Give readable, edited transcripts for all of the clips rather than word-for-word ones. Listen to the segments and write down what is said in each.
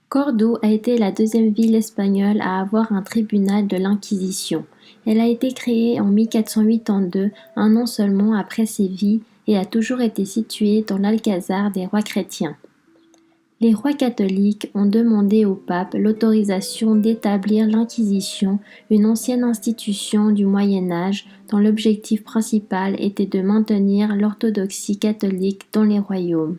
Cordoue a été la deuxième ville espagnole à avoir un tribunal de l'Inquisition. Elle a été créée en 1482, un an seulement après Séville, et a toujours été située dans l'Alcazar des rois chrétiens. Les rois catholiques ont demandé au pape l'autorisation d'établir l'Inquisition, une ancienne institution du Moyen Âge dont l'objectif principal était de maintenir l'orthodoxie catholique dans les royaumes.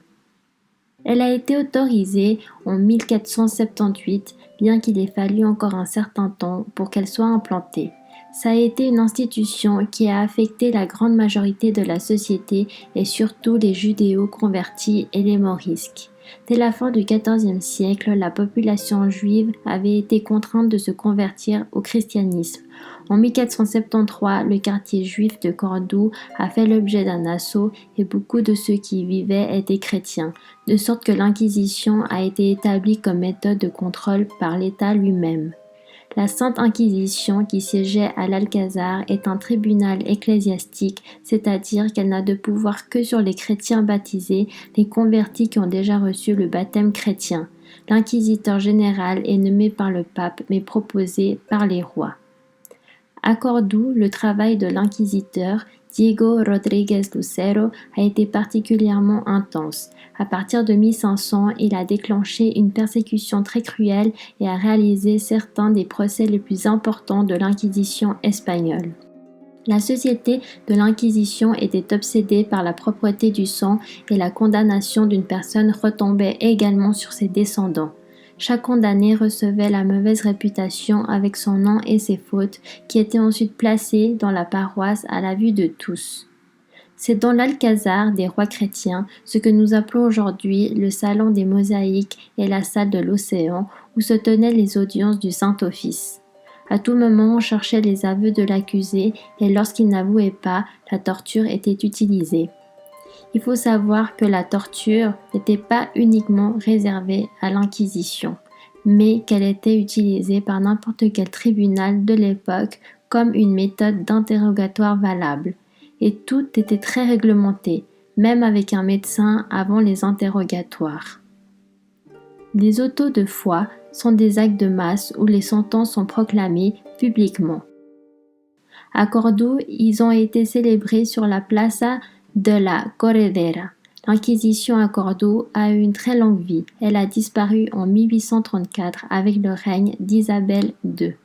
Elle a été autorisée en 1478, bien qu'il ait fallu encore un certain temps pour qu'elle soit implantée. Ça a été une institution qui a affecté la grande majorité de la société et surtout les judéo-convertis et les morisques. Dès la fin du XIVe siècle, la population juive avait été contrainte de se convertir au christianisme. En 1473, le quartier juif de Cordoue a fait l'objet d'un assaut et beaucoup de ceux qui y vivaient étaient chrétiens, de sorte que l'Inquisition a été établie comme méthode de contrôle par l'État lui-même. La Sainte Inquisition, qui siégeait à l'Alcazar, est un tribunal ecclésiastique, c'est-à-dire qu'elle n'a de pouvoir que sur les chrétiens baptisés, les convertis qui ont déjà reçu le baptême chrétien. L'inquisiteur général est nommé par le pape, mais proposé par les rois. À Cordoue, le travail de l'inquisiteur Diego Rodríguez Lucero a été particulièrement intense. À partir de 1500, il a déclenché une persécution très cruelle et a réalisé certains des procès les plus importants de l'Inquisition espagnole. La société de l'Inquisition était obsédée par la propreté du sang et la condamnation d'une personne retombait également sur ses descendants. Chaque condamné recevait la mauvaise réputation avec son nom et ses fautes, qui étaient ensuite placées dans la paroisse à la vue de tous. C'est dans l'Alcazar des rois chrétiens, ce que nous appelons aujourd'hui le salon des mosaïques et la salle de l'Océan, où se tenaient les audiences du Saint-Office. À tout moment, on cherchait les aveux de l'accusé et lorsqu'il n'avouait pas, la torture était utilisée. Il faut savoir que la torture n'était pas uniquement réservée à l'Inquisition, mais qu'elle était utilisée par n'importe quel tribunal de l'époque comme une méthode d'interrogatoire valable. Et tout était très réglementé, même avec un médecin avant les interrogatoires. Les autos de foi sont des actes de masse où les sentences sont proclamées publiquement. À Cordoue, ils ont été célébrés sur la Plaza de la Corredera. L'Inquisition à Cordoue a eu une très longue vie. Elle a disparu en 1834 avec le règne d'Isabelle II.